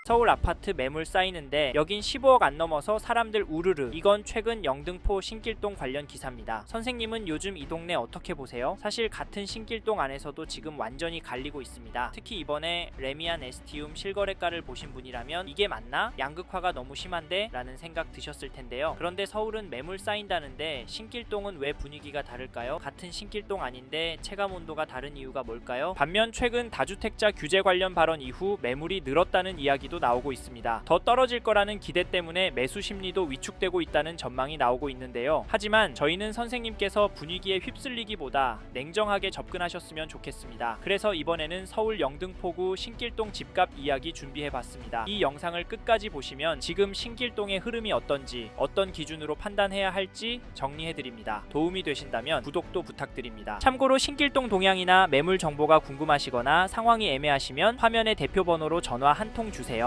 서울 아파트 매물 쌓이는데 여긴 15억 안 넘어서 사람들 우르르. 이건 최근 영등포 신길동 관련 기사입니다. 선생님은 요즘 이 동네 어떻게 보세요? 사실 같은 신길동 안에서도 지금 완전히 갈리고 있습니다. 특히 이번에 레미안 에스티움 실거래가를 보신 분이라면 이게 맞나? 양극화가 너무 심한데? 라는 생각 드셨을 텐데요. 그런데 서울은 매물 쌓인다는데 신길동은 왜 분위기가 다를까요? 같은 신길동 아닌데 체감 온도가 다른 이유가 뭘까요? 반면 최근 다주택자 규제 관련 발언 이후 매물이 늘었다는 이야기도 나오고 있습니다. 더 떨어질 거라는 기대 때문에 매수 심리도 위축되고 있다는 전망이 나오고 있는데요. 하지만 저희는 선생님께서 분위기에 휩쓸리기보다 냉정하게 접근하셨으면 좋겠습니다. 그래서 이번에는 서울 영등포구 신길동 집값 이야기 준비해봤습니다. 이 영상을 끝까지 보시면 지금 신길동의 흐름이 어떤지, 어떤 기준으로 판단해야 할지 정리해드립니다. 도움이 되신다면 구독도 부탁드립니다. 참고로 신길동 동향이나 매물 정보가 궁금하시거나 상황이 애매하시면 화면의 대표 번호로 전화 한 통 주세요.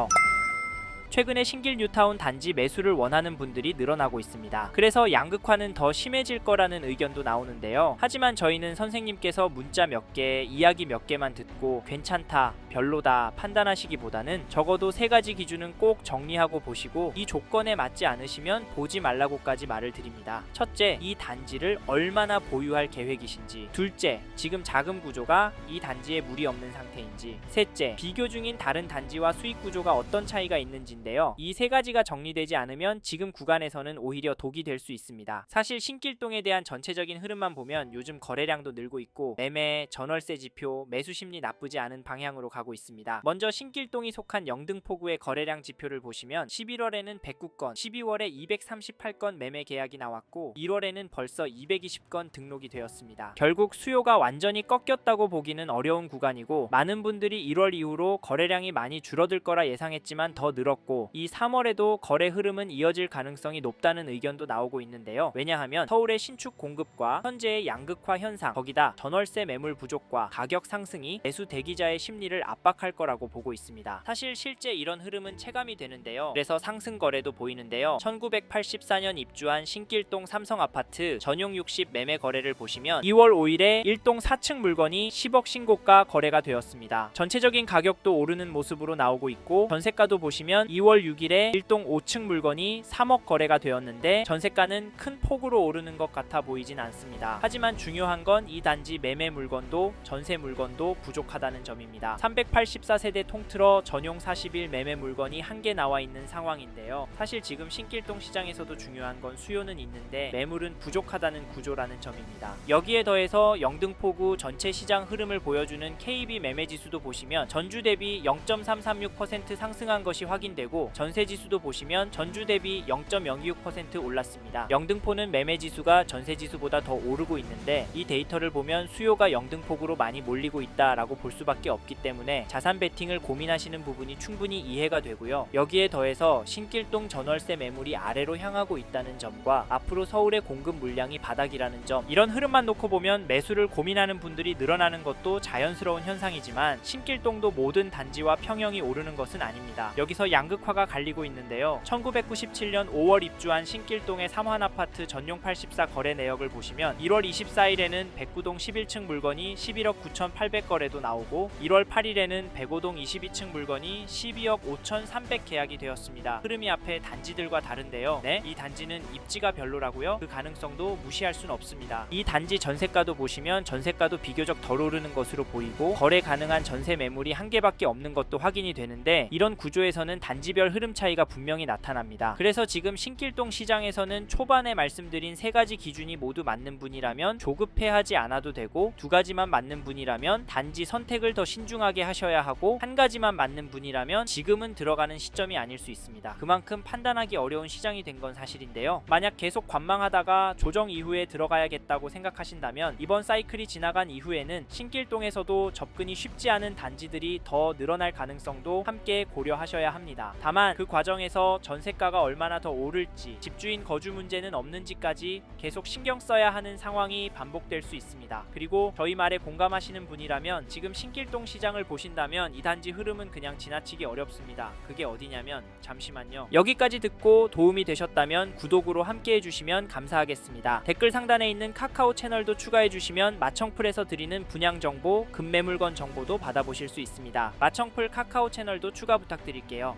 최근에 신길 뉴타운 단지 매수를 원하는 분들이 늘어나고 있습니다. 그래서 양극화는 더 심해질 거라는 의견도 나오는데요. 하지만 저희는 선생님께서 문자 몇 개, 이야기 몇 개만 듣고 괜찮다, 별로다 판단하시기보다는 적어도 3가지 기준은 꼭 정리하고 보시고 이 조건에 맞지 않으시면 보지 말라고까지 말을 드립니다. 첫째, 이 단지를 얼마나 보유할 계획이신지. 둘째, 지금 자금 구조가 이 단지에 무리 없는 상태인지. 셋째, 비교 중인 다른 단지와 수익 구조가 어떤 차이가 있는지 인데요. 이 3가지가 정리되지 않으면 지금 구간에서는 오히려 독이 될 수 있습니다. 사실 신길동에 대한 전체적인 흐름만 보면 요즘 거래량도 늘고 있고 매매, 전월세 지표, 매수 심리 나쁘지 않은 방향으로 가고 있습니다. 먼저 신길동이 속한 영등포구의 거래량 지표를 보시면 11월에는 109건, 12월에 238건 매매 계약이 나왔고 1월에는 벌써 220건 등록이 되었습니다. 결국 수요가 완전히 꺾였다고 보기는 어려운 구간이고 많은 분들이 1월 이후로 거래량이 많이 줄어들 거라 예상했지만 더 늘었고 이 3월에도 거래 흐름은 이어질 가능성이 높다는 의견도 나오고 있는데요. 왜냐하면 서울의 신축 공급과 현재의 양극화 현상, 거기다 전월세 매물 부족과 가격 상승이 매수 대기자의 심리를 압박할 거라고 보고 있습니다. 사실 실제 이런 흐름은 체감이 되는데요. 그래서 상승 거래도 보이는데요. 1984년 입주한 신길동 삼성아파트 전용 60 매매 거래를 보시면 2월 5일에 1동 4층 물건이 10억 신고가 거래가 되었습니다. 전체적인 가격도 오르는 모습으로 나오고 있고 전세가도 보시면 2월 6일에 1동 5층 물건이 3억 거래가 되었는데 전세가는 큰 폭으로 오르는 것 같아 보이진 않습니다. 하지만 중요한 건 이 단지 매매 물건도 전세 물건도 부족하다는 점입니다. 384세대 통틀어 전용 40일 매매 물건이 1개 나와 있는 상황인데요. 사실 지금 신길동 시장에서도 중요한 건 수요는 있는데 매물은 부족하다는 구조라는 점입니다. 여기에 더해서 영등포구 전체 시장 흐름을 보여주는 KB 매매지수도 보시면 전주 대비 0.336% 상승한 것이 확인되고 전세지수도 보시면 전주 대비 0.026% 올랐습니다. 영등포는 매매지수가 전세지수보다 더 오르고 있는데 이 데이터를 보면 수요가 영등포구로 많이 몰리고 있다라고 볼 수밖에 없기 때문에 자산 베팅을 고민하시는 부분이 충분히 이해가 되고요. 여기에 더해서 신길동 전월세 매물이 아래로 향하고 있다는 점과 앞으로 서울의 공급 물량이 바닥이라는 점, 이런 흐름만 놓고 보면 매수를 고민하는 분들이 늘어나는 것도 자연스러운 현상이지만 신길동도 모든 단지와 평형이 오르는 것은 아닙니다. 여기서 양극화가 갈리고 있는데요. 1997년 5월 입주한 신길동의 3환 아파트 전용 84 거래 내역을 보시면 1월 24일에는 109동 11층 물건이 11억 9,800거래도 나오고 1월 8일에는 105동 22층 물건이 12억 5,300 계약이 되었습니다. 흐름이 앞에 단지들과 다른데요. 네? 이 단지는 입지가 별로라고요? 그 가능성도 무시할 순 없습니다. 이 단지 전세가도 보시면 전세가도 비교적 덜 오르는 것으로 보이고 거래 가능한 전세 매물이 1개밖에 없는 것도 확인이 되는데 이런 구조에서는 단지별 흐름 차이가 분명히 나타납니다. 그래서 지금 신길동 시장에서는 초반에 말씀드린 3가지 기준이 모두 맞는 분이라면 조급해하지 않아도 되고 2가지만 맞는 분이라면 단지 선택을 더 신중하게 하셔야 하고 1가지만 맞는 분이라면 지금은 들어가는 시점이 아닐 수 있습니다. 그만큼 판단하기 어려운 시장이 된 건 사실인데요. 만약 계속 관망하다가 조정 이후에 들어가야겠다고 생각하신다면 이번 사이클이 지나간 이후에는 신길동에서도 접근이 쉽지 않은 단지들이 더 늘어날 가능성도 함께 고려하셔야 합니다. 다만 그 과정에서 전세가가 얼마나 더 오를지, 집주인 거주 문제는 없는지까지 계속 신경 써야 하는 상황이 반복될 수 있습니다. 그리고 저희 말에 공감하시는 분이라면 지금 신길동 시장을 보신다면 이 단지 흐름은 그냥 지나치기 어렵습니다. 그게 어디냐면, 잠시만요. 여기까지 듣고 도움이 되셨다면 구독으로 함께 해주시면 감사하겠습니다. 댓글 상단에 있는 카카오 채널도 추가해주시면 마청풀에서 드리는 분양 정보, 급매물건 정보도 받아보실 수 있습니다. 마청풀 카카오 채널도 추가 부탁드릴게요.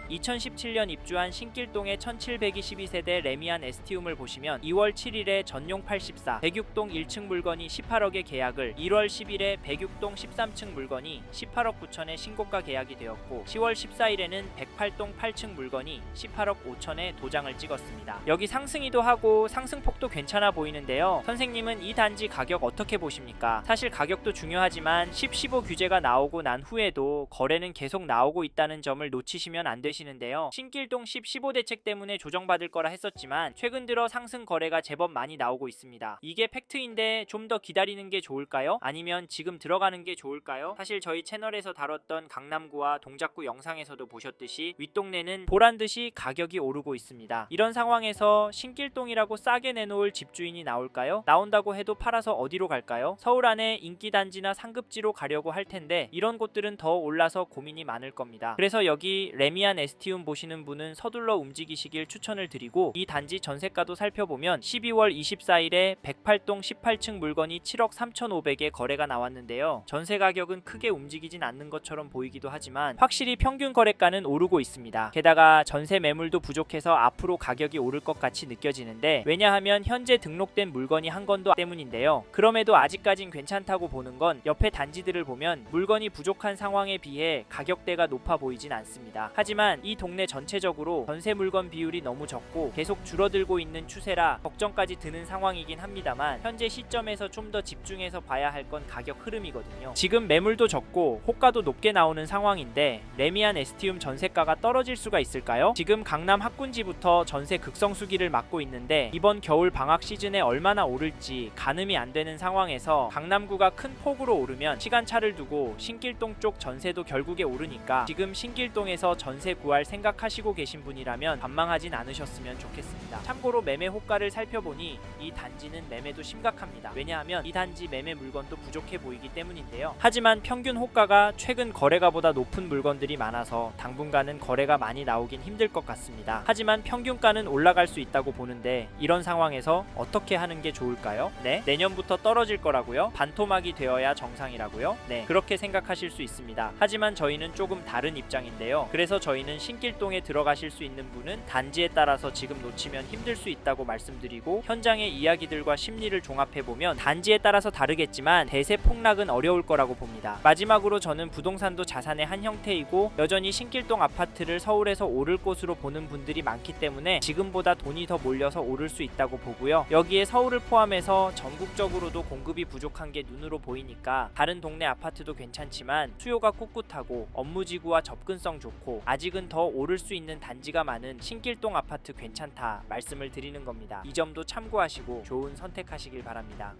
2017년 입주한 신길동의 1722세대 레미안 에스티움을 보시면 2월 7일에 전용 84, 106동 1층 물건이 18억에 계약을, 1월 10일에 106동 13층 물건이 18억 9천에 신고가 계약이 되었고, 10월 14일에는 108동 8층 물건이 18억 5천에 도장을 찍었습니다. 여기 상승이도 하고 상승폭도 괜찮아 보이는데요. 선생님은 이 단지 가격 어떻게 보십니까? 사실 가격도 중요하지만 10-15 규제가 나오고 난 후에도 거래는 계속 나오고 있다는 점을 놓치시면 안 되시는데요. 신길동 10-15 대책 때문에 조정받을 거라 했었지만 최근 들어 상승 거래가 제법 많이 나오고 있습니다. 이게 팩트인데 좀 더 기다리는 게 좋을까요? 아니면 지금 들어가는 게 좋을까요? 사실 저희 채널에서 다뤘던 강남구와 동작구 영상에서도 보셨듯이 윗동네는 보란듯이 가격이 오르고 있습니다. 이런 상황에서 신길동이라고 싸게 내놓을 집주인이 나올까요? 나온다고 해도 팔아서 어디로 갈까요? 서울 안에 인기단지나 상급지로 가려고 할 텐데 이런 곳들은 더 올라서 고민이 많을 겁니다. 그래서 여기 레미안 에스티움 보시는 분은 서둘러 움직이시길 추천을 드리고, 이 단지 전세가도 살펴보면 12월 24일에 108동 18층 물건이 7억 3,500에 거래가 나왔는데요. 전세 가격은 크게 움직이진 않는 것처럼 보이기도 하지만 확실히 평균 거래가는 오르고 있습니다. 게다가 전세 매물도 부족해서 앞으로 가격이 오를 것 같이 느껴지는데, 왜냐하면 현재 등록된 물건이 한 건도 때문인데요. 그럼에도 아직까진 괜찮다고 보는 건 옆에 단지들을 보면 물건이 부족한 상황에 비해 가격대가 높아 보이진 않습니다. 하지만 이 동네 전체적으로 전세 물건 비율이 너무 적고 계속 줄어들고 있는 추세라 걱정까지 드는 상황이긴 합니다만, 현재 시점에서 좀 더 집중해서 봐야 할 건 가격 흐름이거든요. 지금 매물도 적고 호가도 높게 나오는 상황인데 레미안 에스티움 전세가가 떨어질 수가 있을까요? 지금 강남 학군지부터 전세 극성수기를 맞고 있는데 이번 겨울 방학 시즌에 얼마나 오를지 가늠이 안 되는 상황에서 강남구가 큰 폭으로 오르면 시간차를 두고 신길동 쪽 전세도 결국에 오르니까 지금 신길동에서 전세 구할 생각하시고 계신 분이라면 반망하진 않으셨으면 좋겠습니다. 참고로 매매 호가를 살펴보니 이 단지는 매매도 심각합니다. 왜냐하면 이 단지 매매 물건도 부족해 보이기 때문인데요. 하지만 평균 호가가 최근 거래가보다 높은 물건들이 많아서 당분간은 거래가 많이 나오긴 힘들 것 같습니다. 하지만 평균가는 올라갈 수 있다고 보는데 이런 상황에서 어떻게 하는 게 좋을까요? 네? 내년부터 떨어질 거라고요? 반토막이 되어야 정상이라고요? 네, 그렇게 생각하실 수 있습니다. 하지만 저희는 조금 다른 입장인데요. 그래서 저희는 신길동에 들어가실 수 있는 분은 단지에 따라서 지금 놓치면 힘들 수 있다고 말씀드리고, 현장의 이야기들과 심리를 종합해보면 단지에 따라서 다르겠지만 대세 폭락은 어려울 거라고 봅니다. 마지막으로 저는 부동산도 자산의 한 형태이고 여전히 신길동 아파트를 서울에서 오를 곳으로 보는 분들이 많기 때문에 지금보다 돈이 더 몰려서 오를 수 있다고 보고요. 여기에 서울을 포함해서 전국적으로도 공급이 부족한 게 눈으로 보이니까 다른 동네 아파트도 괜찮지만 수요가 꿋꿋하고 업무지구와 접근성 좋고 아직은 더 오를 수 있는 단지가 많은 신길동 아파트 괜찮다 말씀을 드리는 겁니다. 이 점도 참고하시고 좋은 선택하시길 바랍니다.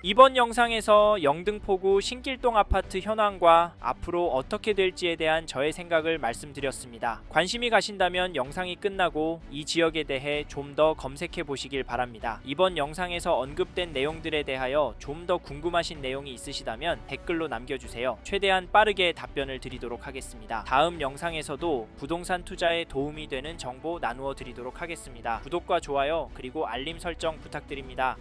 이번 영상에서 영등포구 신길동 아파트 현황과 앞으로 어떻게 될지에 대한 저의 생각을 말씀드렸습니다. 관심이 가신다면 영상이 끝나고 이 지역에 대해 좀 더 검색해 보시길 바랍니다. 이번 영상에서 언급된 내용들에 대하여 좀 더 궁금하신 내용이 있으시다면 댓글로 남겨주세요. 최대한 빠르게 답변을 드리도록 하겠습니다. 다음 영상에서도 부동산 투자에 도움이 되는 정보 나누어 드리도록 하겠습니다. 구독과 좋아요 그리고 알림 설정 부탁드립니다.